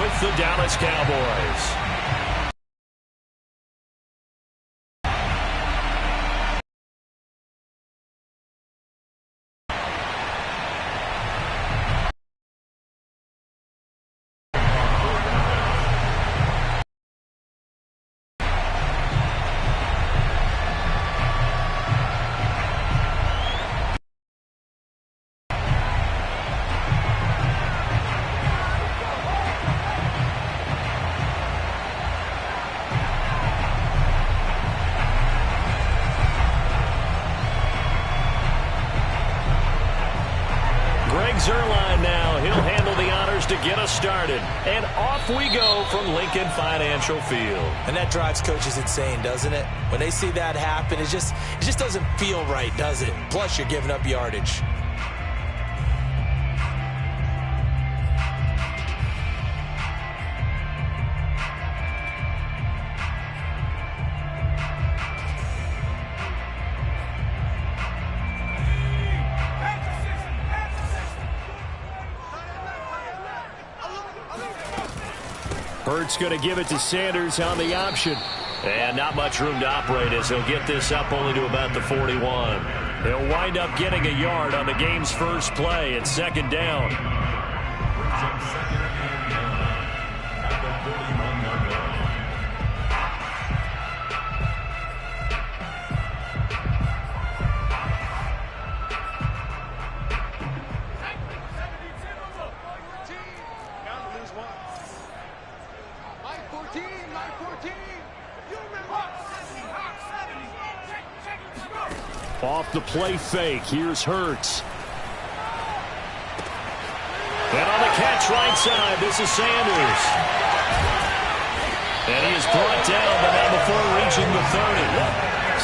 with the Dallas Cowboys. Zerline now. He'll handle the honors to get us started. And off we go from Lincoln Financial Field. And that drives coaches insane, doesn't it? When they see that happen, it just doesn't feel right, does it? Plus, you're giving up yardage. Hurts going to give it to Sanders on the option. And not much room to operate as he'll get this up only to about the 41. He'll wind up getting a yard on the game's first play. It's second down. Off the play fake, here's Hurts. And on the catch right side, this is Sanders. And he is brought down, but not before reaching the 30.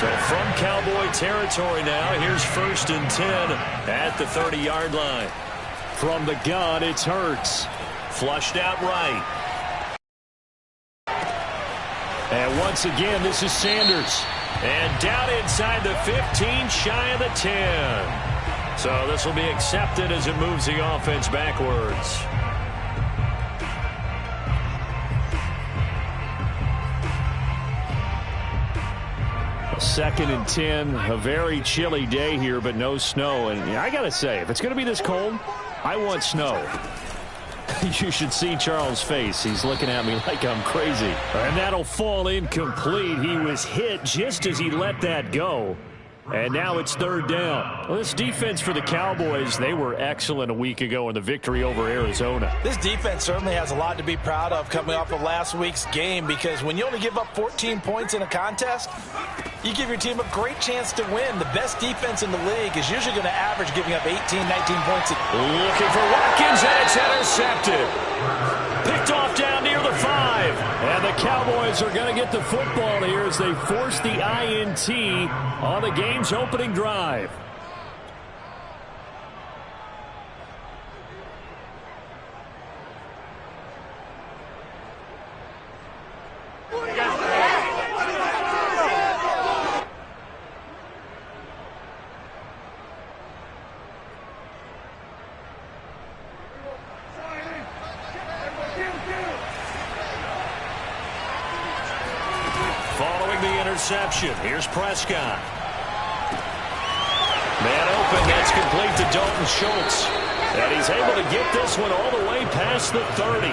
So from Cowboy territory now, here's 1st and 10 at the 30-yard line. From the gun, it's Hurts. Flushed out right. And once again, this is Sanders. And down inside the 15, shy of the 10. So this will be accepted as it moves the offense backwards. Second and 10, a very chilly day here, but no snow. And I got to say, if it's going to be this cold, I want snow. You should see Charles' face. He's looking at me like I'm crazy. And that'll fall incomplete. He was hit just as he let that go. And now it's third down. Well, this defense for the Cowboys, they were excellent a week ago in the victory over Arizona. This defense certainly has a lot to be proud of coming off of last week's game, because when you only give up 14 points in a contest, you give your team a great chance to win. The best defense in the league is usually going to average giving up 18, 19 points. Looking for Watkins, and it's intercepted. Picked off down near the 5. And the Cowboys are going to get the football here as they force the INT on the game's opening drive. Interception. Here's Prescott. Man open. That's complete to Dalton Schultz. And he's able to get this one all the way past the 30.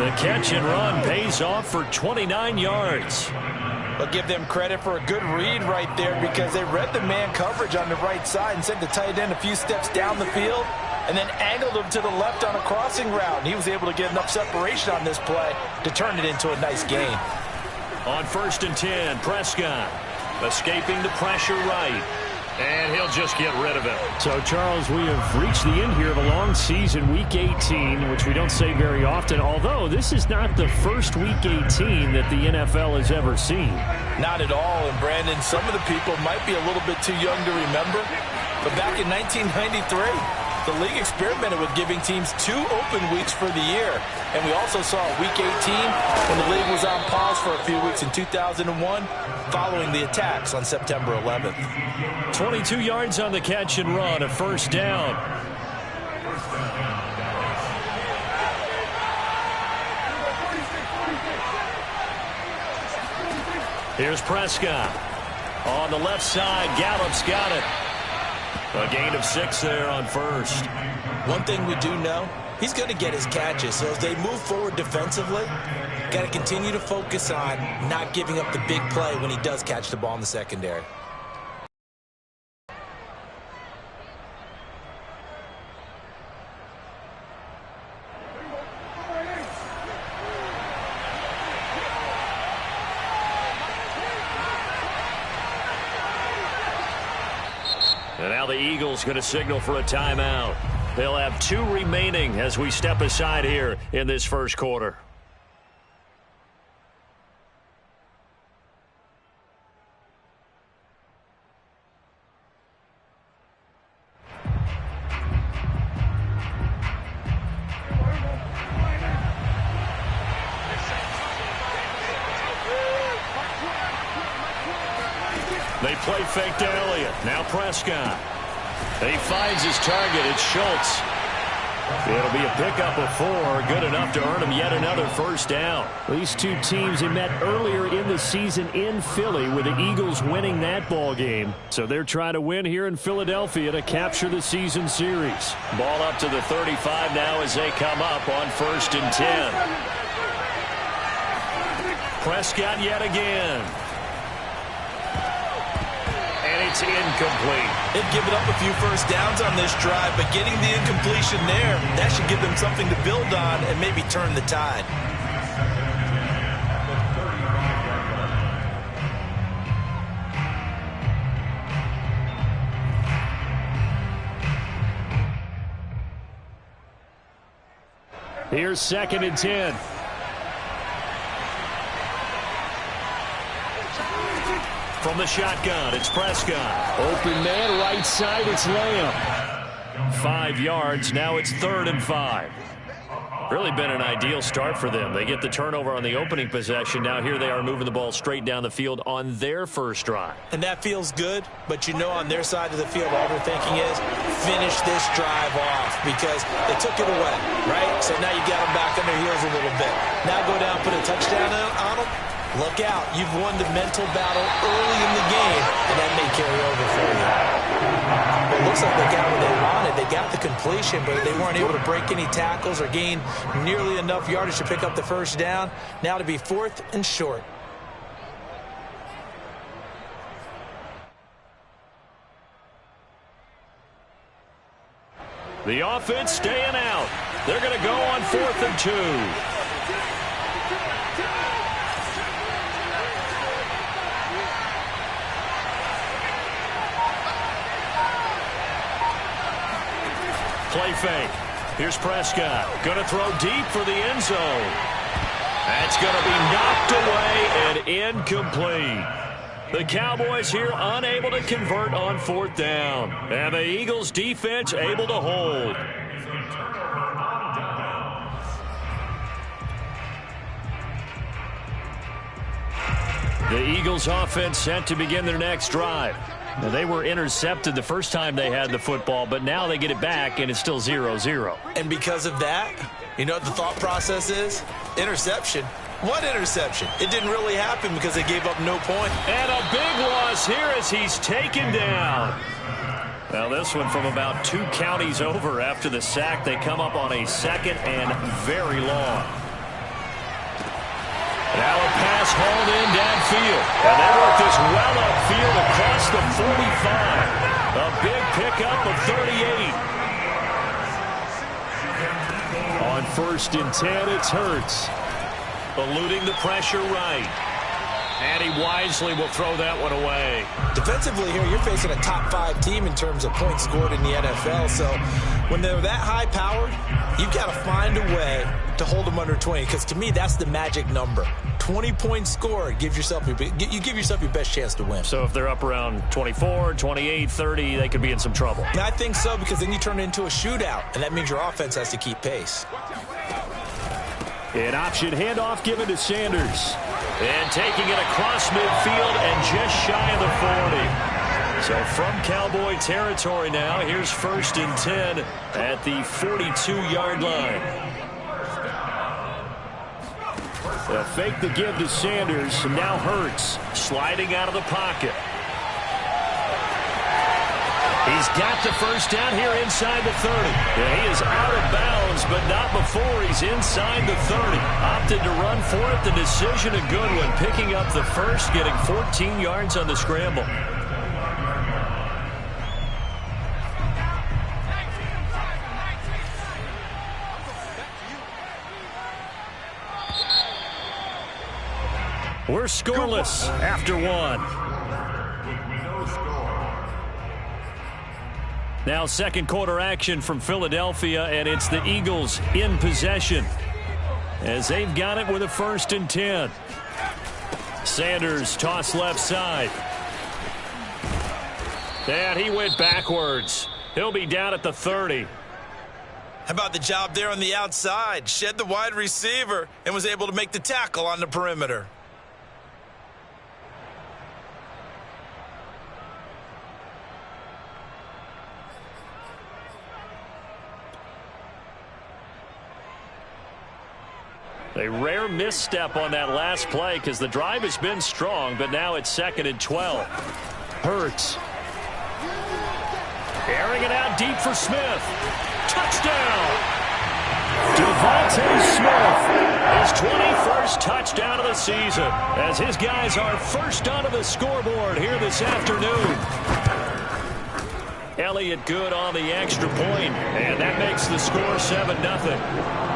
The catch and run pays off for 29 yards. I'll give them credit for a good read right there, because they read the man coverage on the right side and sent the tight end a few steps down the field and then angled him to the left on a crossing route. And he was able to get enough separation on this play to turn it into a nice gain. On 1st and 10, Prescott escaping the pressure right. And he'll just get rid of it. So, Charles, we have reached the end here of a long season, Week 18, which we don't say very often, although this is not the first Week 18 that the NFL has ever seen. Not at all. And, Brandon, some of the people might be a little bit too young to remember, but back in 1993, the league experimented with giving teams 2 open weeks for the year. And we also saw Week 18 when the league was on pause for a few weeks in 2001 following the attacks on September 11th. 22 yards on the catch and run, a first down. Here's Prescott. On the left side, Gallup's got it. A gain of 6 there on first. One thing we do know, he's going to get his catches. So as they move forward defensively, got to continue to focus on not giving up the big play when he does catch the ball in the secondary. And now the Eagles going to signal for a timeout. They'll have 2 remaining as we step aside here in this first quarter. They play fake to Elliott. Now Prescott. He finds his target. It's Schultz. It'll be a pickup of 4. Good enough to earn him yet another first down. These two teams had met earlier in the season in Philly with the Eagles winning that ball game. So they're trying to win here in Philadelphia to capture the season series. Ball up to the 35 now as they come up on 1st and 10. Prescott yet again. And it's incomplete. They've given up a few first downs on this drive, but getting the incompletion there, that should give them something to build on and maybe turn the tide. Here's 2nd and 10. From the shotgun, it's Prescott. Open man, right side, it's Lamb. 5 yards, now it's 3rd and 5. Really been an ideal start for them. They get the turnover on the opening possession. Now here they are moving the ball straight down the field on their first drive. And that feels good, but you know on their side of the field all they're thinking is finish this drive off because they took it away, right? So now you got them back on their heels a little bit. Now go down, put a touchdown on them. Look out. You've won the mental battle early in the game, and that may carry over for you. It looks like they got what they wanted. They got the completion, but they weren't able to break any tackles or gain nearly enough yardage to pick up the first down. Now to be 4th and short. The offense staying out. They're going to go on 4th and 2. Play fake. Here's Prescott. Going to throw deep for the end zone. That's going to be knocked away and incomplete. The Cowboys here unable to convert on 4th down. And the Eagles defense able to hold. The Eagles offense set to begin their next drive. Now, they were intercepted the first time they had the football, but now they get it back, and it's still 0-0. And because of that, you know what the thought process is? Interception. What interception? It didn't really happen because they gave up no point. And a big loss here as he's taken down. Now, this one from about 2 counties over after the sack. They come up on a 2nd and very long. Now a pass hauled in downfield. And they work this well upfield across the 45. A big pickup of 38. On 1st and 10, it's Hurts. Eluding the pressure right. And he wisely will throw that one away. Defensively here, you're facing a top 5 team in terms of points scored in the NFL. So when they're that high-powered, you've got to find a way to hold them under 20. Because to me, that's the magic number. 20 points scored, you give yourself your best chance to win. So if they're up around 24, 28, 30, they could be in some trouble. And I think so, because then you turn it into a shootout, and that means your offense has to keep pace. An option handoff given to Sanders. And taking it across midfield and just shy of the 40. So from Cowboy territory now, here's 1st and 10 at the 42-yard line. They'll fake the give to Sanders, and now Hurts sliding out of the pocket. He's got the first down here inside the 30. Yeah, he is out of bounds, but not before he's inside the 30. Opted to run for it. The decision a good one. Picking up the first, getting 14 yards on the scramble. We're scoreless after one. Now second quarter action from Philadelphia, and it's the Eagles in possession as they've got it with a 1st and 10. Sanders toss left side. And he went backwards. He'll be down at the 30. How about the job there on the outside? Shed the wide receiver and was able to make the tackle on the perimeter. A rare misstep on that last play because the drive has been strong, but now it's 2nd and 12. Hurts. Airing it out deep for Smith. Touchdown! Devontae Smith, his 21st touchdown of the season, as his guys are first onto the scoreboard here this afternoon. Elliott good on the extra point, and that makes the score 7-0.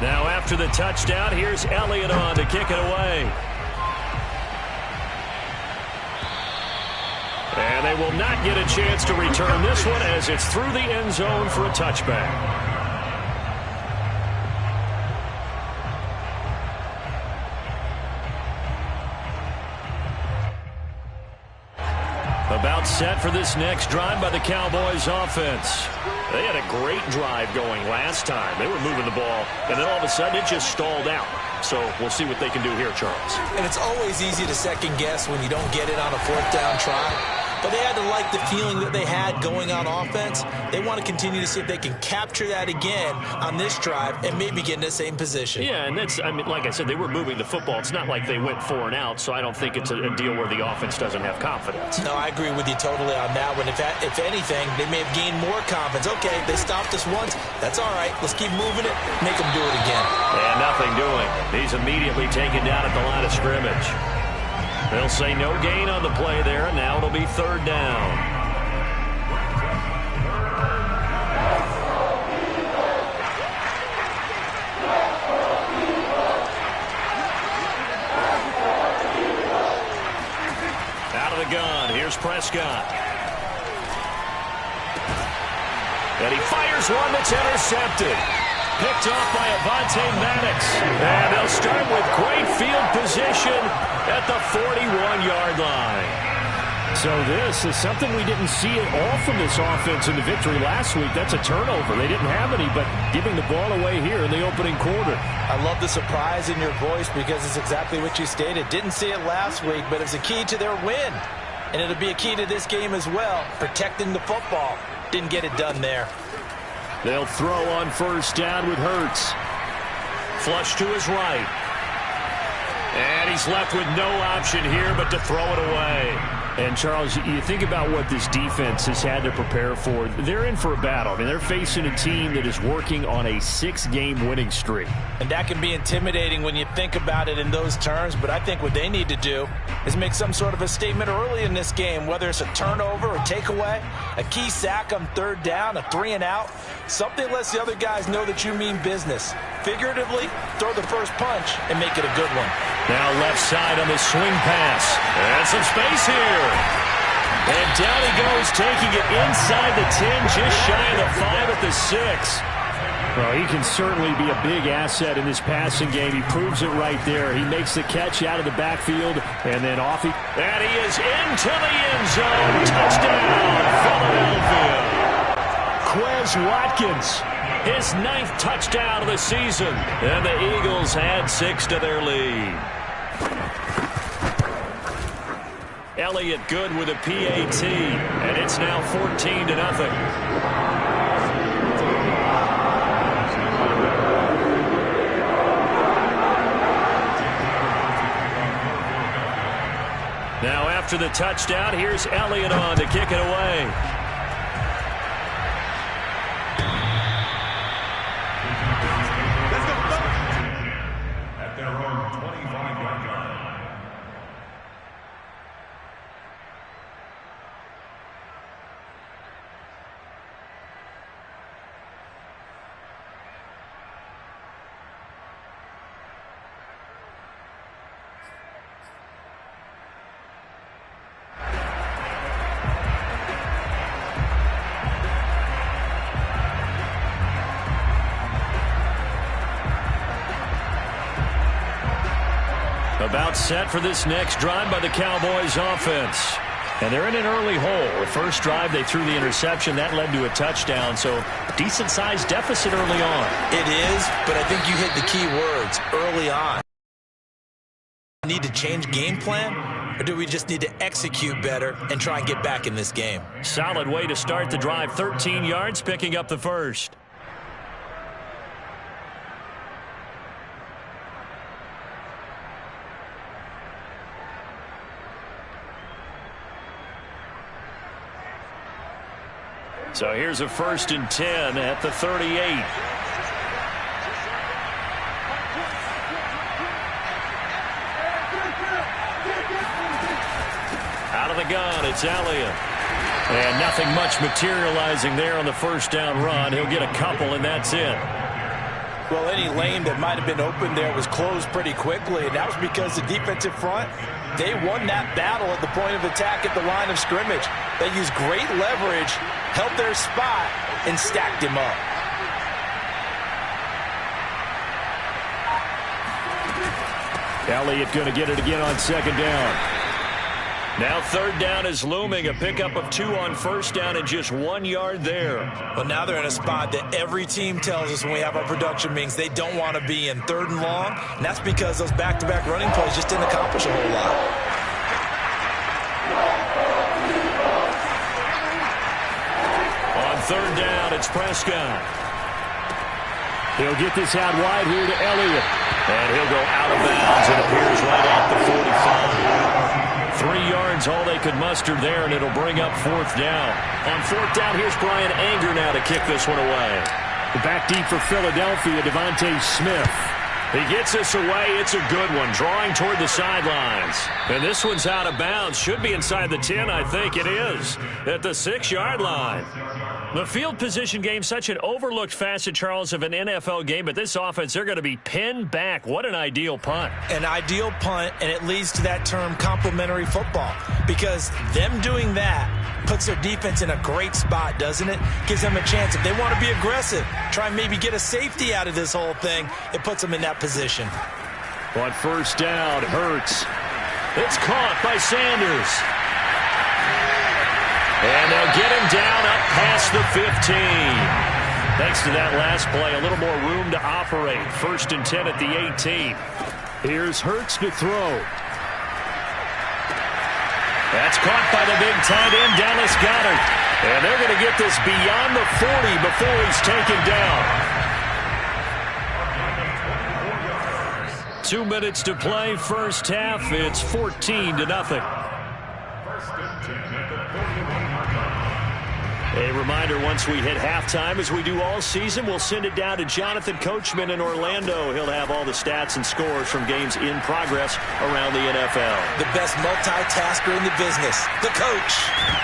Now after the touchdown, here's Elliott on to kick it away. And they will not get a chance to return this one as it's through the end zone for a touchback. About set for this next drive by the Cowboys offense. They had a great drive going last time. They were moving the ball, and then all of a sudden it just stalled out. So we'll see what they can do here, Charles. And it's always easy to second guess when you don't get it on a 4th down try. But they had to like the feeling that they had going on offense. They want to continue to see if they can capture that again on this drive and maybe get in the same position. Yeah, and that's, I mean, like I said, they were moving the football. It's not like they went 4 and out, so I don't think it's a deal where the offense doesn't have confidence. No, I agree with you totally on that one. If anything, they may have gained more confidence. Okay, they stopped us once. That's all right. Let's keep moving it. Make them do it again. And nothing doing. He's immediately taken down at the line of scrimmage. They'll say no gain on the play there, and now it'll be 3rd down. Out of the gun, here's Prescott. And he fires one that's intercepted. Picked off by Avonte Maddox. And they'll start with great field position at the 41-yard line. So this is something we didn't see at all from this offense in the victory last week. That's a turnover. They didn't have any, but giving the ball away here in the opening quarter. I love the surprise in your voice because it's exactly what you stated. Didn't see it last week, but it's a key to their win. And it'll be a key to this game as well, protecting the football. Didn't get it done there. They'll throw on 1st down with Hurts. Flush to his right. And he's left with no option here but to throw it away. And, Charles, you think about what this defense has had to prepare for. They're in for a battle. I mean, they're facing a team that is working on a 6-game winning streak. And that can be intimidating when you think about it in those terms, but I think what they need to do is make some sort of a statement early in this game, whether it's a turnover or takeaway, a key sack on 3rd down, a 3 and out, something lets the other guys know that you mean business. Figuratively, throw the first punch and make it a good one. Now left side on the swing pass. And some space here. And down he goes, taking it inside the 10, just shy of the 5 at the 6. Well, he can certainly be a big asset in this passing game. He proves it right there. He makes the catch out of the backfield, and then off he... And he is into the end zone. Touchdown, Philadelphia. Quez Watkins, his 9th touchdown of the season. And the Eagles add 6 to their lead. Elliott good with a PAT, and it's now 14-0. Now after the touchdown, here's Elliott on to kick it away. At their own 25-yard line. About set for this next drive by the Cowboys offense. And they're in an early hole. The first drive, they threw the interception. That led to a touchdown, so decent-sized deficit early on. It is, but I think you hit the key words early on. Need to change game plan, or do we just need to execute better and try and get back in this game? Solid way to start the drive. 13 yards, picking up the first. So here's a 1st and 10 at the 38. Out of the gun, it's Elliott. And nothing much materializing there on the first down run. He'll get a couple, and that's it. Well, any lane that might have been open there was closed pretty quickly, and that was because the defensive front, they won that battle at the point of attack at the line of scrimmage. They used great leverage, held their spot, and stacked him up. Elliott going to get it again on 2nd down. Now 3rd down is looming. A pickup of 2 on 1st down and just 1 yard there. Well, now they're in a spot that every team tells us when we have our production meetings they don't want to be in 3rd and long, and that's because those back-to-back running plays just didn't accomplish a whole lot. On 3rd down, it's Prescott. He'll get this out wide here to Elliott. And he'll go out of bounds. It appears right at the 45. 3 yards, all they could muster there, and it'll bring up 4th down. On 4th down, here's Brian Anger now to kick this one away. Back deep for Philadelphia, Devontae Smith. He gets this away. It's a good one, drawing toward the sidelines. And this one's out of bounds. Should be inside the 10, I think it is, at the 6-yard line. The field position game, such an overlooked facet, Charles, of an NFL game, but this offense, they're going to be pinned back. What an ideal punt. An ideal punt, and it leads to that term complementary football, because them doing that puts their defense in a great spot, doesn't it? Gives them a chance. If they want to be aggressive, try and maybe get a safety out of this whole thing, it puts them in that position. On 1st down, Hurts. It's caught by Sanders. And they'll get him down up past the 15. Thanks to that last play, a little more room to operate. 1st and 10 at the 18. Here's Hurts to throw. That's caught by the big tight end, Dallas Goedert. And they're going to get this beyond the 40 before he's taken down. 2 minutes to play, first half. It's 14-0. A reminder, once we hit halftime, as we do all season, we'll send it down to Jonathan Coachman in Orlando. He'll have all the stats and scores from games in progress around the NFL. The best multitasker in the business, the coach.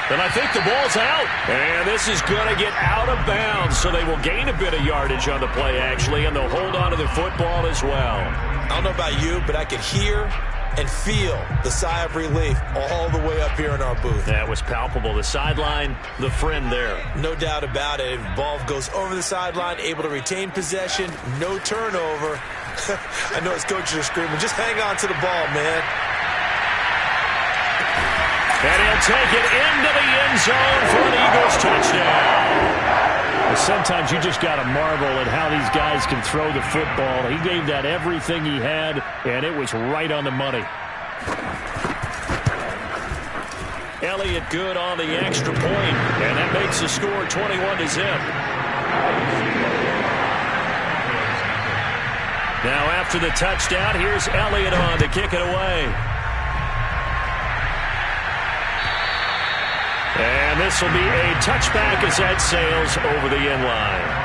And I think the ball's out. And this is going to get out of bounds, so they will gain a bit of yardage on the play, actually, and they'll hold on to the football as well. I don't know about you, but I could hear and feel the sigh of relief all the way up here in our booth. That was palpable. The sideline, the friend there. No doubt about it. Ball goes over the sideline, able to retain possession, no turnover. I know his coaches are screaming, just hang on to the ball, man. And he'll take it into the end zone for an Eagles touchdown. Sometimes you just got to marvel at how these guys can throw the football. He gave that everything he had, and it was right on the money. Elliott good on the extra point, and that makes the score 21-0. Now after the touchdown, here's Elliott on to kick it away. And this will be a touchback as that sails over the end line.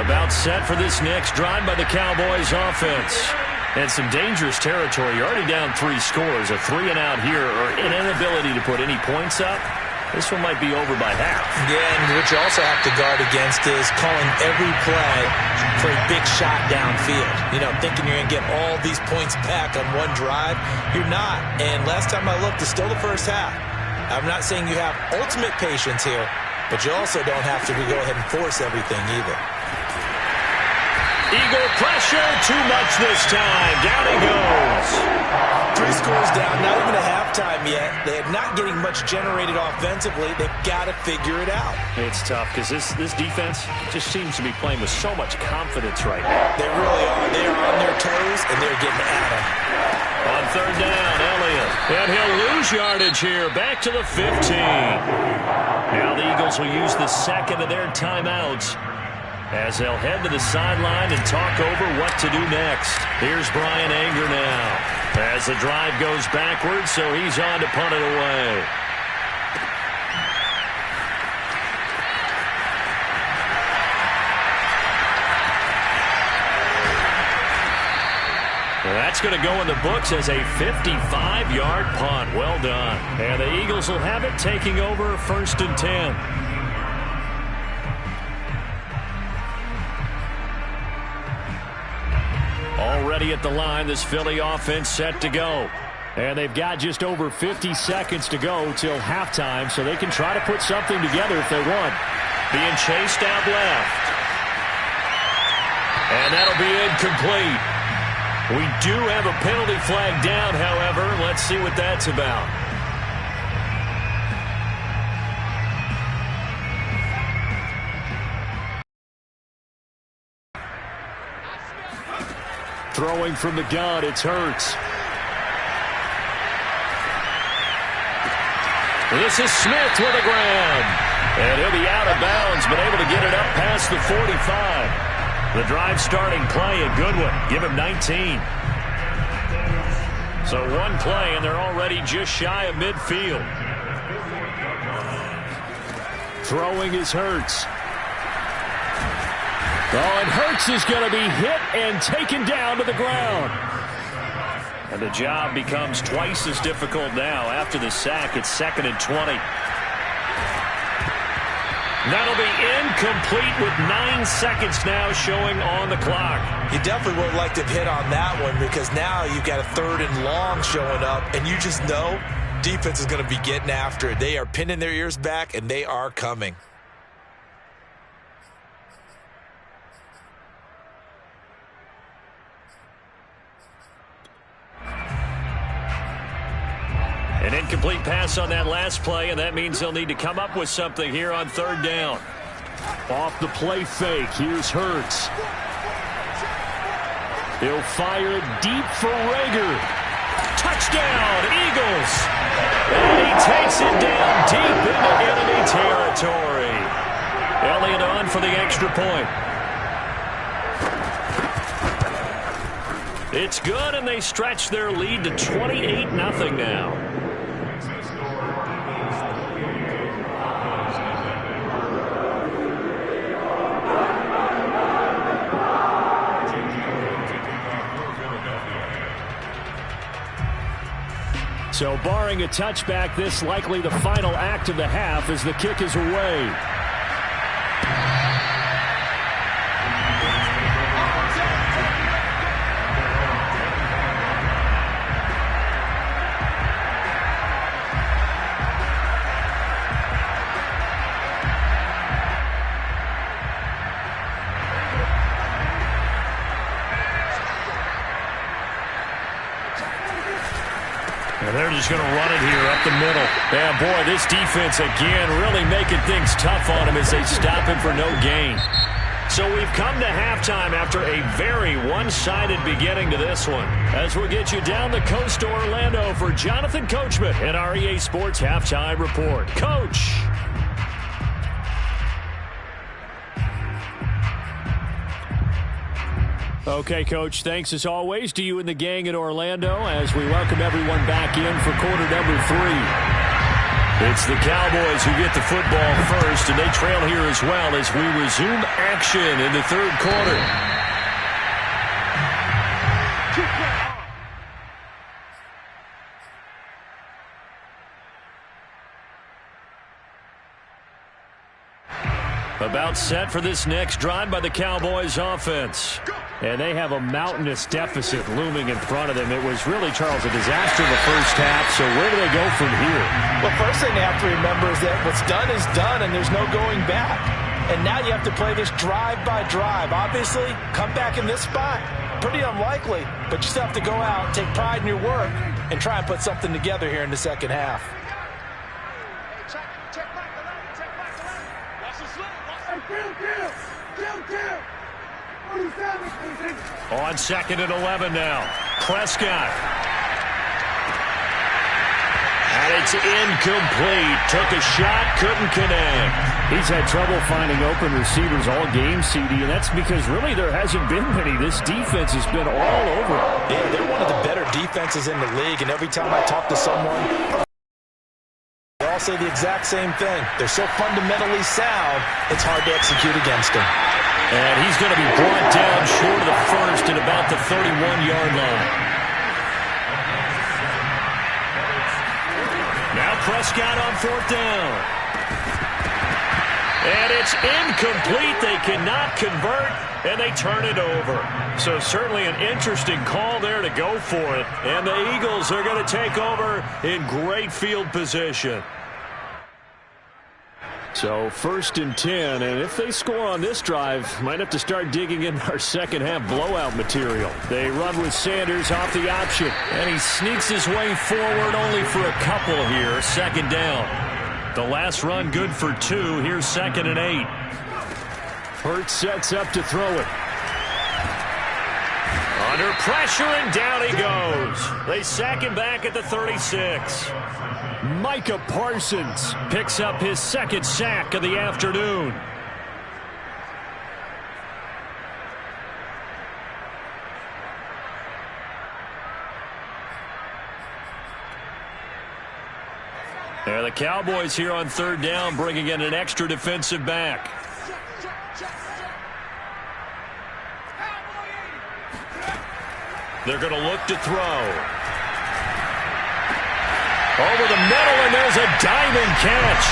About set for this next drive by the Cowboys offense. And some dangerous territory. You're already down 3 scores. A 3-and-out here or an inability to put any points up. This one might be over by half. Yeah, and what you also have to guard against is calling every play for a big shot downfield. You know, thinking you're going to get all these points back on one drive. You're not. And last time I looked, it's still the first half. I'm not saying you have ultimate patience here, but you also don't have to go ahead and force everything either. Eagle pressure, too much this time. Down he goes. 3 scores down, not even a halftime yet. They're not getting much generated offensively. They've got to figure it out. It's tough because this defense just seems to be playing with so much confidence right now. They really are. They are on their toes, and they're getting at them. On 3rd down, Elliott. And he'll lose yardage here. Back to the 15. Now the Eagles will use the second of their timeouts as they'll head to the sideline and talk over what to do next. Here's Brian Anger now as the drive goes backwards, so he's on to punt it away. Well, that's going to go in the books as a 55-yard punt. Well done. And the Eagles will have it, taking over 1st and 10. Already at the line, this Philly offense set to go. And they've got just over 50 seconds to go till halftime, so they can try to put something together if they want. Being chased out left. And that'll be incomplete. We do have a penalty flag down, however. Let's see what that's about. Throwing from the gun, it's Hurts. This is Smith with a grab. And he'll be out of bounds, but able to get it up past the 45. The drive starting play, a good one. Give him 19. So one play, and they're already just shy of midfield. Throwing is Hurts. Oh, and Hurts is going to be hit and taken down to the ground. And the job becomes twice as difficult now. After the sack, it's 2nd and 20. That'll be incomplete with 9 seconds now showing on the clock. You definitely would like to have hit on that one because now you've got a 3rd and long showing up, and you just know defense is going to be getting after it. They are pinning their ears back, and they are coming. An incomplete pass on that last play, and that means they'll need to come up with something here on 3rd down. Off the play fake, here's Hurts. He'll fire it deep for Rager. Touchdown, Eagles! And he takes it down deep into enemy territory. Elliott on for the extra point. It's good, and they stretch their lead to 28-0 now. So barring a touchback, this likely the final act of the half as the kick is away. And they're is going to run it here up the middle. Yeah, boy, this defense again really making things tough on him as they stop him for no gain. So we've come to halftime after a very one-sided beginning to this one. As we'll get you down the coast to Orlando for Jonathan Coachman and our EA Sports Halftime Report. Coach. Okay, Coach, thanks as always to you and the gang in Orlando as we welcome everyone back in for quarter number 3. It's the Cowboys who get the football first, and they trail here as well as we resume action in the third quarter. About set for this next drive by the Cowboys offense. And they have a mountainous deficit looming in front of them. It was really, Charles, a disaster in the first half, so where do they go from here? Well, first thing they have to remember is that what's done is done, and there's no going back. And now you have to play this drive by drive. Obviously, come back in this spot, pretty unlikely, but you still have to go out, take pride in your work, and try and put something together here in the second half. On 2nd and 11 now. Prescott. And it's incomplete. Took a shot, couldn't connect. He's had trouble finding open receivers all game, CD, and that's because really there hasn't been many. This defense has been all over. Yeah, they're one of the better defenses in the league, and every time I talk to someone, they all say the exact same thing. They're so fundamentally sound, it's hard to execute against them. And he's going to be brought down short of the first at about the 31-yard line. Now Prescott on 4th down. And it's incomplete. They cannot convert, and they turn it over. So certainly an interesting call there to go for it. And the Eagles are going to take over in great field position. So 1st and 10, and if they score on this drive, might have to start digging in our second half blowout material. They run with Sanders off the option. And he sneaks his way forward only for a couple here. 2nd down. The last run good for 2. Here's 2nd and 8. Hurts sets up to throw it. Under pressure, and down he goes. They sack him back at the 36. Micah Parsons picks up his 2nd sack of the afternoon. And the Cowboys here on 3rd down, bringing in an extra defensive back. They're going to look to throw. Over the middle, and there's a diving catch.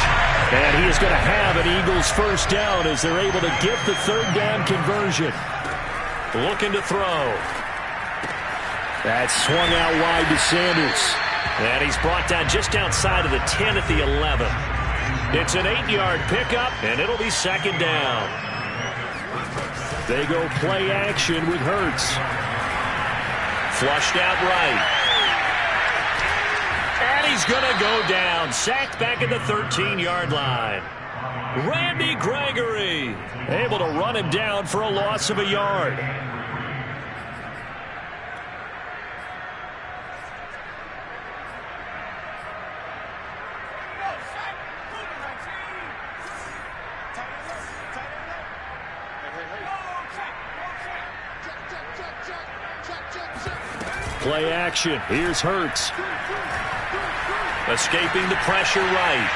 And he is going to have an Eagles 1st down as they're able to get the 3rd down conversion. Looking to throw. That swung out wide to Sanders. And he's brought down just outside of the 10 at the 11. It's an 8-yard pickup, and it'll be 2nd down. They go play action with Hurts. Flushed out right. And he's going to go down. Sacked back at the 13-yard line. Randy Gregory able to run him down for a loss of a yard. Play action. Here's Hurts. Escaping the pressure right.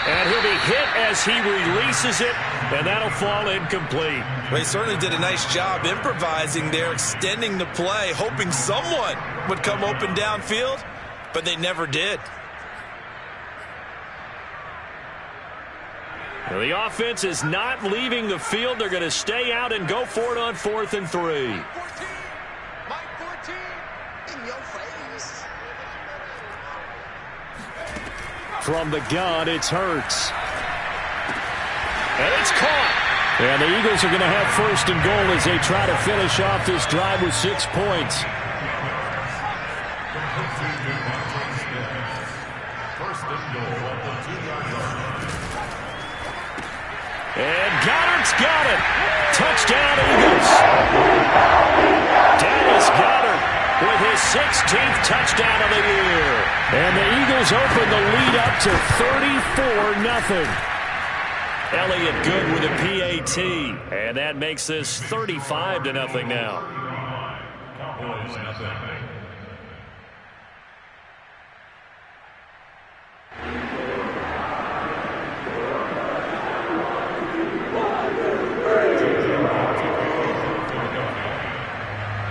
And he'll be hit as he releases it, and that'll fall incomplete. Well, he certainly did a nice job improvising there, extending the play, hoping someone would come open downfield, but they never did. Well, the offense is not leaving the field. They're going to stay out and go for it on 4th and 3. From the gun, it's Hurts. And it's caught. And the Eagles are going to have 1st and goal as they try to finish off this drive with 6 points. First and goal at the 2-yard line. And Goddard's got it. Touchdown, Eagles. Dallas Goedert with his 16th touchdown of the year. And the Eagles open the lead up to 34-0. Elliott good with a PAT. And that makes this 35-0 now. Cowboys nothing.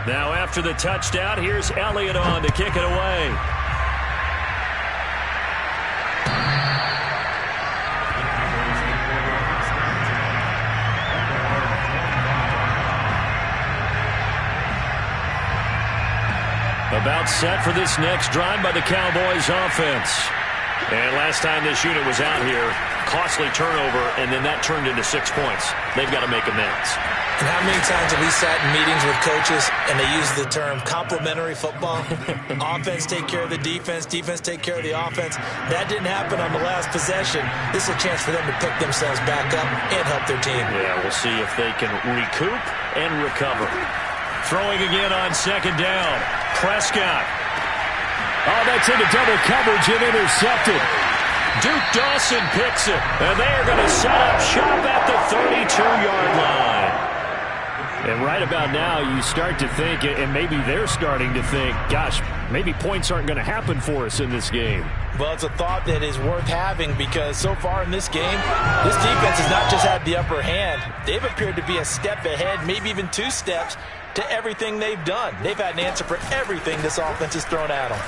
Now after the touchdown, here's Elliott on to kick it away. About set for this next drive by the Cowboys offense. And last time this unit was out here, costly turnover, and then that turned into 6 points. They've got to make amends. And how many times have we sat in meetings with coaches and they use the term complementary football? Offense take care of the defense, defense take care of the offense. That didn't happen on the last possession. This is a chance for them to pick themselves back up and help their team. Yeah, we'll see if they can recoup and recover. Throwing again on second down. Prescott. Oh, that's into double coverage and intercepted. Duke Dawson picks it, and they are going to set up shop at the 32-yard line. And right about now, you start to think, and maybe they're starting to think, gosh, maybe points aren't going to happen for us in this game. Well, it's a thought that is worth having because so far in this game, this defense has not just had the upper hand. They've appeared to be a step ahead, maybe even 2 steps, to everything they've done. They've had an answer for everything this offense has thrown at them.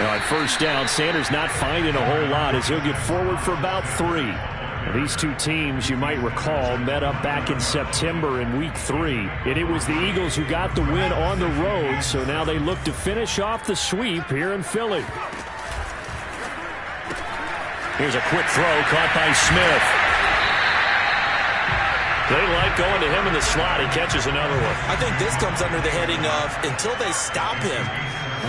Now on first down, Sanders not finding a whole lot as he'll get forward for about 3. Now, these two teams, you might recall, met up back in September in Week 3. And it was the Eagles who got the win on the road, so now they look to finish off the sweep here in Philly. Here's a quick throw caught by Smith. They like going to him in the slot. He catches another one. I think this comes under the heading of until they stop him,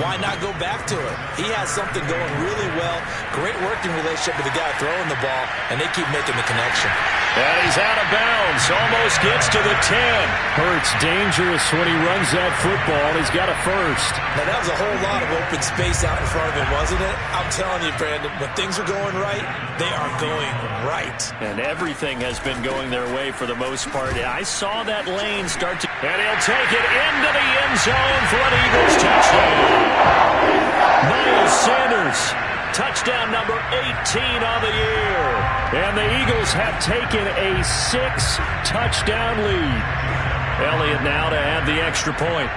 why not go back to it? He has something going really well. Great working relationship with the guy throwing the ball, and they keep making the connection. And he's out of bounds. Almost gets to the 10. Hurts dangerous when he runs that football. He's got a first. Now, that was a whole lot of open space out in front of him, wasn't it? I'm telling you, Brandon, when things are going right, they are going right. And everything has been going their way for the most part. I saw that lane start to... And he'll take it into the end zone for an Eagles touchdown. Miles Sanders, touchdown number 18 on the year. And the Eagles have taken a 6-touchdown lead. Elliott now to add the extra point.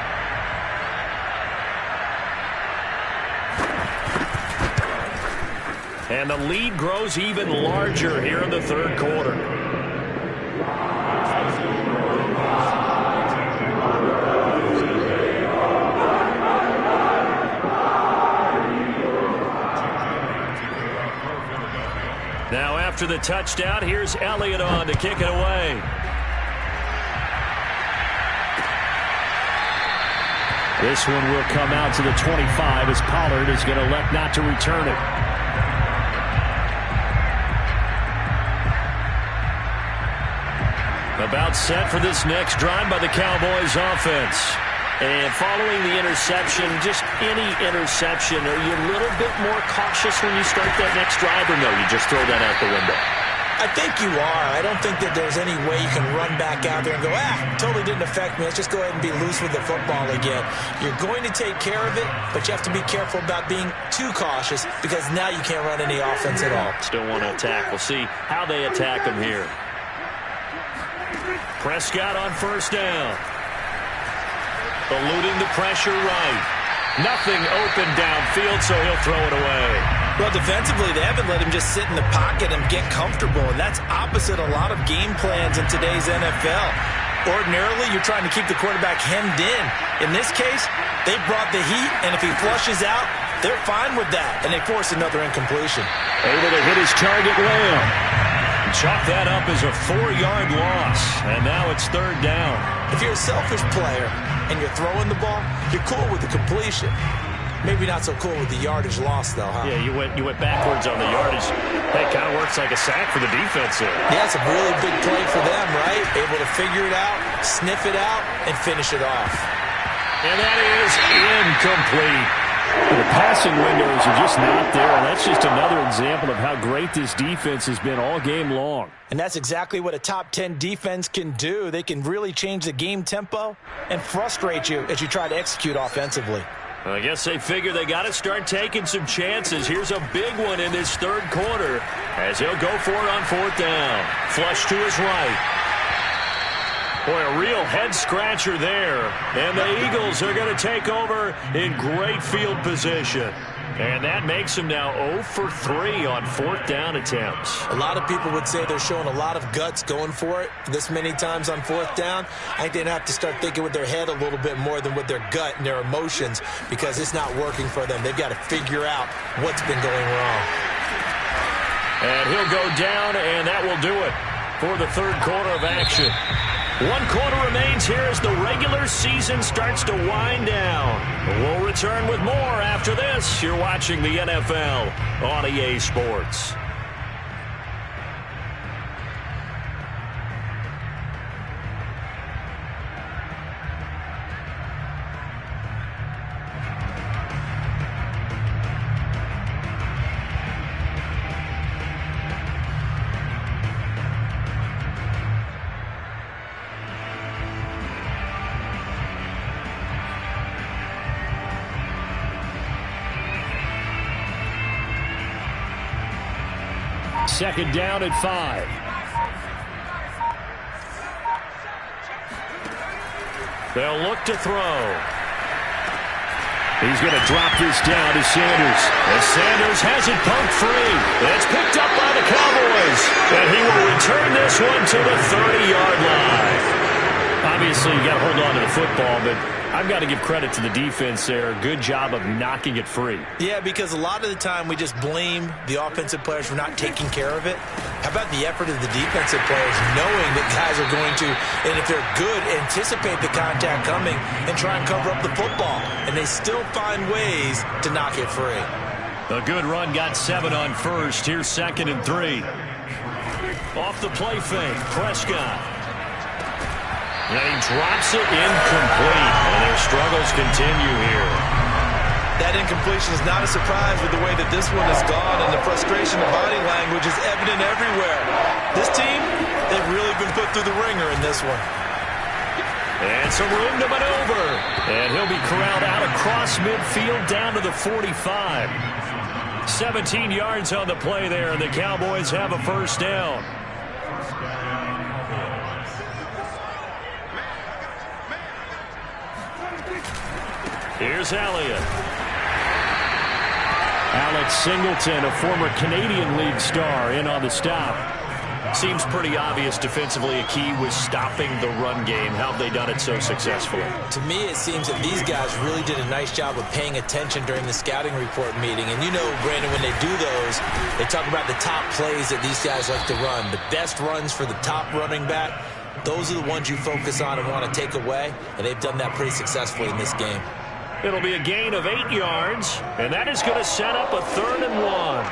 And the lead grows even larger here in the third quarter. Now after the touchdown, here's Elliott on to kick it away. This one will come out to the 25 as Pollard is going to elect not to return it. About set for this next drive by the Cowboys offense. And following the interception, just any interception, are you a little bit more cautious when you start that next drive, or no, you just throw that out the window? I think you are. I don't think that there's any way you can run back out there and go, totally didn't affect me. Let's just go ahead and be loose with the football again. You're going to take care of it, but you have to be careful about being too cautious because now you can't run any offense at all. Still want to attack. We'll see how they attack them here. Prescott on first down. Eluding the pressure right. Nothing open downfield, so he'll throw it away. Well, defensively, they haven't let him just sit in the pocket and get comfortable, and that's opposite a lot of game plans in today's NFL. Ordinarily, you're trying to keep the quarterback hemmed in. In this case, they brought the heat, and if he flushes out, they're fine with that, and they force another incompletion. Able to hit his target, Lamb. Chalk that up as a 4-yard loss, and now it's third down. If you're a selfish player and you're throwing the ball, you're cool with the completion. Maybe not so cool with the yardage loss, though, huh? Yeah, you went backwards on the yardage. That kind of works like a sack for the defense there. Yeah, it's a really big play for them, right? Able to figure it out, sniff it out, and finish it off. And that is incomplete. The passing windows are just not there, and that's just another example of how great this defense has been all game long. And that's exactly what a top 10 defense can do. They can really change the game tempo and frustrate you as you try to execute offensively. Well, I guess they figure they got to start taking some chances. Here's a big one in this third quarter as he'll go for it on fourth down. Flush to his right. Boy, a real head-scratcher there. And the Eagles are going to take over in great field position. And that makes them now 0 for 3 on fourth down attempts. A lot of people would say they're showing a lot of guts going for it this many times on fourth down. I think they'd have to start thinking with their head a little bit more than with their gut and their emotions because it's not working for them. They've got to figure out what's been going wrong. And he'll go down, and that will do it for the third quarter of action. 1 quarter remains here as the regular season starts to wind down. We'll return with more after this. You're watching the NFL on EA Sports. Second down at 5. They'll look to throw. He's going to drop this down to Sanders. And Sanders has it pumped free. It's picked up by the Cowboys. And he will return this one to the 30-yard line. Obviously, you got to hold on to the football, but I've got to give credit to the defense there. Good job of knocking it free. Yeah, because a lot of the time we just blame the offensive players for not taking care of it. How about the effort of the defensive players knowing that guys are going to, and if they're good, anticipate the contact coming and try and cover up the football. And they still find ways to knock it free. A good run got 7 on first. Here's 2nd and 3. Off the play fake, Prescott. And he drops it incomplete. And their struggles continue here. That incompletion is not a surprise with the way that this one has gone, and the frustration of body language is evident everywhere. This team, they've really been put through the ringer in this one. And some room to maneuver. And he'll be corralled out across midfield down to the 45. 17 yards on the play there, and the Cowboys have a first down. Here's Elliott. Alex Singleton, a former Canadian League star, in on the stop. Seems pretty obvious defensively a key was stopping the run game. How have they done it so successfully? To me, it seems that these guys really did a nice job of paying attention during the scouting report meeting. And you know, Brandon, when they do those, they talk about the top plays that these guys like to run. The best runs for the top running back, those are the ones you focus on and want to take away. And they've done that pretty successfully in this game. It'll be a gain of 8 yards, and that is going to set up a 3rd and 1.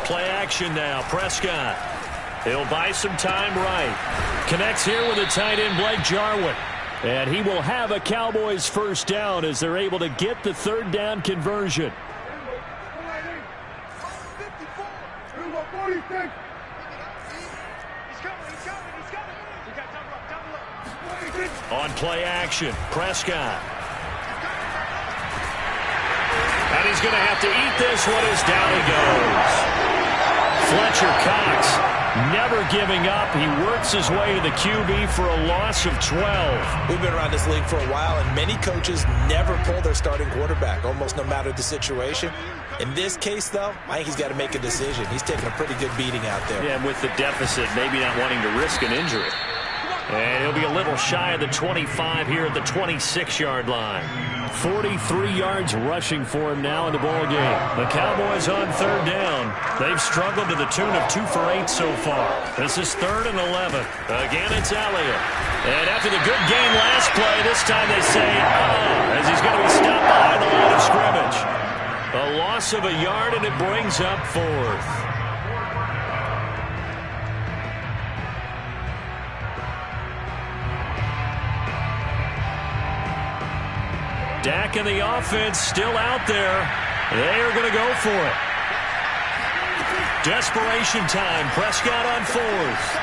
Play action now, Prescott. He'll buy some time right. Connects here with the tight end, Blake Jarwin. And he will have a Cowboys first down as they're able to get the 3rd down conversion. On play action, Prescott. And he's going to have to eat this one as down he goes. Fletcher Cox never giving up. He works his way to the QB for a loss of 12. We've been around this league for a while, and many coaches never pull their starting quarterback, almost no matter the situation. In this case, though, I think he's got to make a decision. He's taking a pretty good beating out there. Yeah, and with the deficit, maybe not wanting to risk an injury. And he'll be a little shy of the 25 here at the 26-yard line. 43 yards rushing for him now in the ball game. The Cowboys on 3rd down. They've struggled to the tune of 2 for 8 so far. This is 3rd and 11. Again, it's Elliott. And after the good game last play, this time they say, as he's going to be stopped behind the line of scrimmage. A loss of a yard, and it brings up fourth. Dak and the offense still out there. They are going to go for it. Desperation time. Prescott on fourth.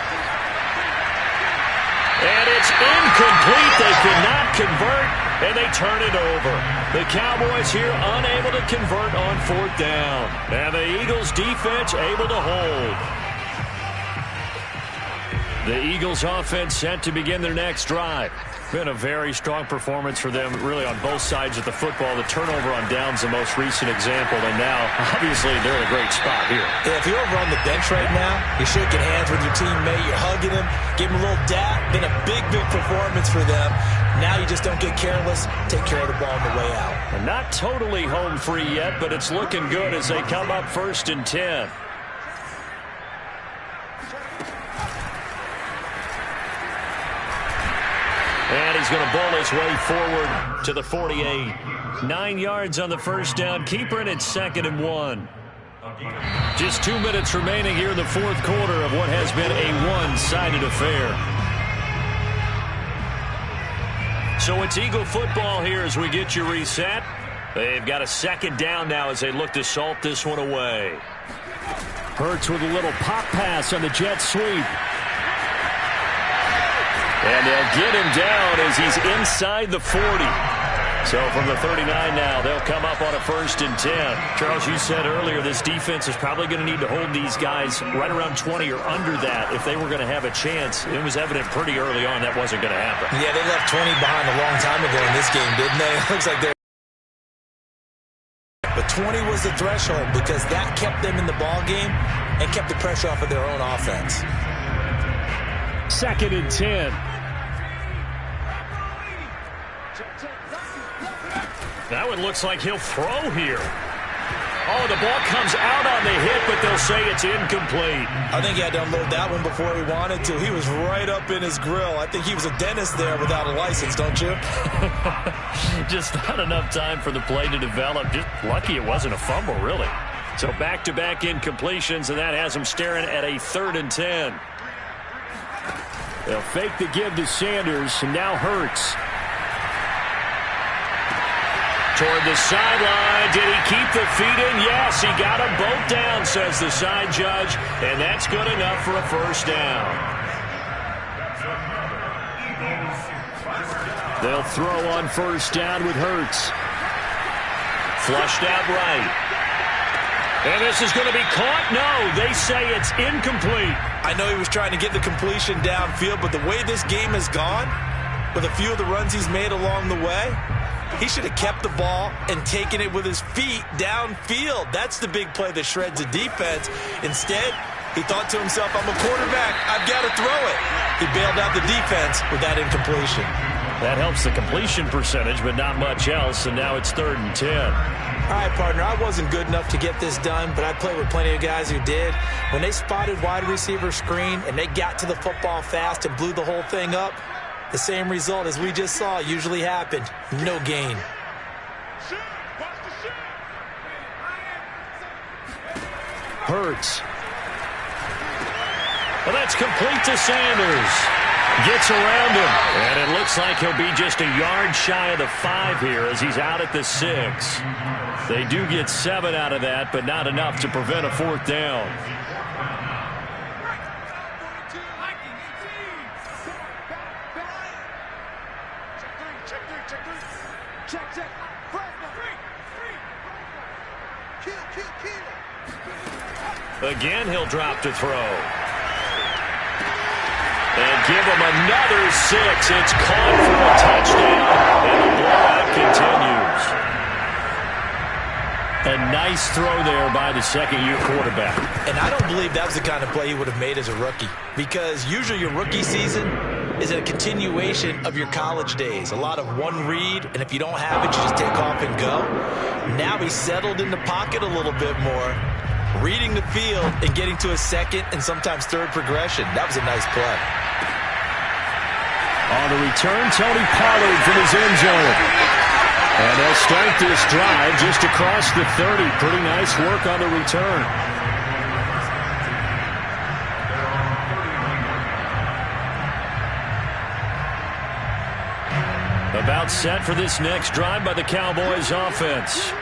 And it's incomplete. They cannot convert, and they turn it over. The Cowboys here unable to convert on fourth down. And the Eagles defense able to hold. The Eagles offense set to begin their next drive. Been a very strong performance for them, really, on both sides of the football. The turnover on downs, the most recent example, and now, obviously, they're in a great spot here. Yeah, if you're over on the bench right now, you're shaking hands with your teammate, you're hugging him, give him a little dap. Been a big, big performance for them. Now you just don't get careless. Take care of the ball on the way out. And not totally home free yet, but it's looking good as they come up 1st and 10. And he's going to bowl his way forward to the 48. 9 yards on the first down. Keeper, and it's 2nd and 1. Just 2 minutes remaining here in the fourth quarter of what has been a one-sided affair. So it's Eagle football here as we get you reset. They've got a 2nd down now as they look to salt this one away. Hurts with a little pop pass on the jet sweep. And they'll get him down as he's inside the 40. So from the 39 now, they'll come up on a 1st and 10. Charles, you said earlier this defense is probably going to need to hold these guys right around 20 or under that if they were going to have a chance. It was evident pretty early on that wasn't going to happen. Yeah, they left 20 behind a long time ago in this game, didn't they? It looks like they're... But 20 was the threshold because that kept them in the ball game and kept the pressure off of their own offense. 2nd and 10. That one looks like he'll throw here. Oh, the ball comes out on the hit, but they'll say it's incomplete. I think he had to unload that one before he wanted to. He was right up in his grill. I think he was a dentist there without a license, don't you? Just not enough time for the play to develop. Just lucky it wasn't a fumble, really. So back-to-back incompletions, and that has them staring at a 3rd and 10. They'll fake the give to Sanders, and now Hurts. Toward the sideline. Did he keep the feet in? Yes, he got them both down, says the side judge. And that's good enough for a 1st down. They'll throw on 1st down with Hurts. Flushed out right. And this is going to be caught? No, they say it's incomplete. I know he was trying to get the completion downfield, but the way this game has gone, with a few of the runs he's made along the way, he should have kept the ball and taken it with his feet downfield. That's the big play that shreds the defense. Instead, he thought to himself, I'm a quarterback. I've got to throw it. He bailed out the defense with that incompletion. That helps the completion percentage, but not much else, and now it's 3rd and 10. All right, partner, I wasn't good enough to get this done, but I played with plenty of guys who did. When they spotted wide receiver screen and they got to the football fast and blew the whole thing up, the same result as we just saw usually happened. No gain. Hurts. Well, that's complete to Sanders. Gets around him. And it looks like he'll be just a yard shy of the 5 here as he's out at the 6. They do get 7 out of that, but not enough to prevent a 4th down. Again, he'll drop to throw. And give him another 6. It's caught for a touchdown, and the blowout continues. A nice throw there by the second-year quarterback. And I don't believe that was the kind of play he would have made as a rookie, because usually your rookie season is a continuation of your college days. A lot of one read, and if you don't have it, you just take off and go. Now he's settled in the pocket a little bit more, reading the field and getting to a second and sometimes third progression. That was a nice play. On the return, Tony Pollard from his end zone. And they'll start this drive just across the 30. Pretty nice work on the return. About set for this next drive by the Cowboys offense.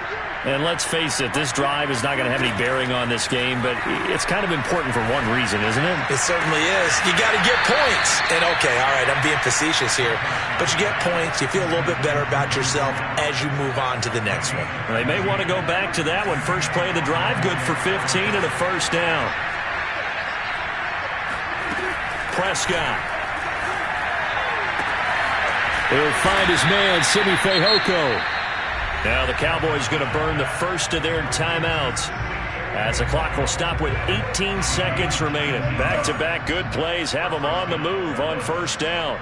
And let's face it, this drive is not going to have any bearing on this game, but it's kind of important for one reason, isn't it? It certainly is. You got to get points. And, okay, all right, I'm being facetious here. But you get points, you feel a little bit better about yourself as you move on to the next one. Well, they may want to go back to that one. First play of the drive, good for 15 and a first down. Prescott. He'll find his man, Simi Fehoko. Now the Cowboys going to burn the first of their timeouts as the clock will stop with 18 seconds remaining. Back-to-back good plays have them on the move on first down.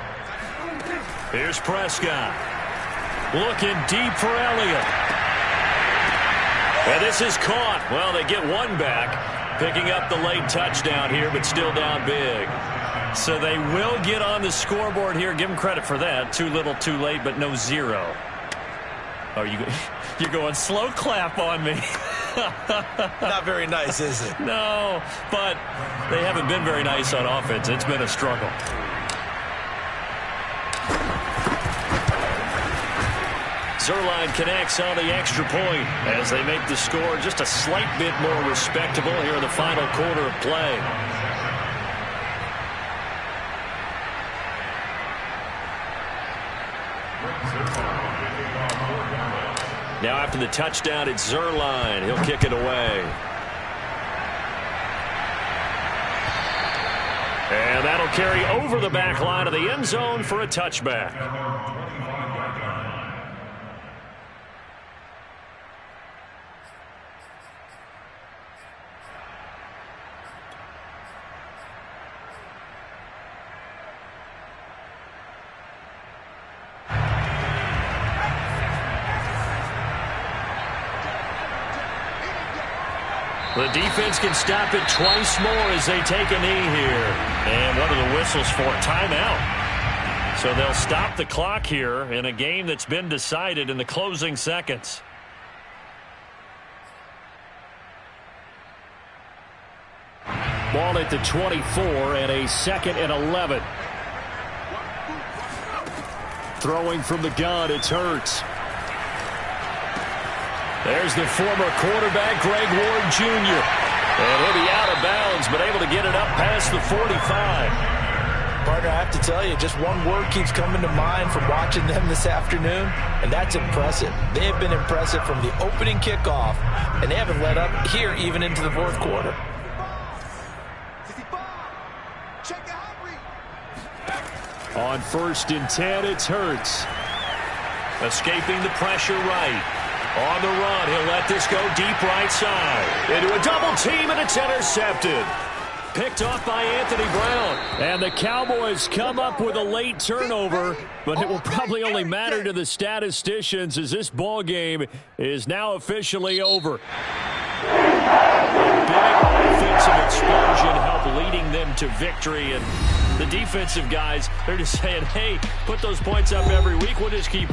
Here's Prescott. Looking deep for Elliott. And this is caught. Well, they get one back. Picking up the late touchdown here, but still down big. So they will get on the scoreboard here. Give them credit for that. Too little, too late, but no zero. Oh, you're going slow clap on me. Not very nice, is it? No, but they haven't been very nice on offense. It's been a struggle. Zuerlein connects on the extra point as they make the score just a slight bit more respectable here in the final quarter of play. Now after the touchdown, it's Zuerlein. He'll kick it away. And that'll carry over the back line of the end zone for a touchback. The defense can stop it twice more as they take a knee here. And what are the whistles for? Timeout. So they'll stop the clock here in a game that's been decided in the closing seconds. Ball at the 24 and a 2nd and 11. Throwing from the gun, it's Hurts. There's the former quarterback, Greg Ward Jr. And he'll be out of bounds, but able to get it up past the 45. Partner, I have to tell you, just one word keeps coming to mind from watching them this afternoon, and that's impressive. They have been impressive from the opening kickoff, and they haven't let up here even into the fourth quarter. On 1st and 10, it's Hurts. Escaping the pressure right. On the run, he'll let this go deep right side. Into a double team, and it's intercepted. Picked off by Anthony Brown. And the Cowboys come up with a late turnover, but it will probably only matter to the statisticians as this ball game is now officially over. A big offensive explosion helped leading them to victory, and the defensive guys, they're just saying, hey, put those points up every week. We'll just keep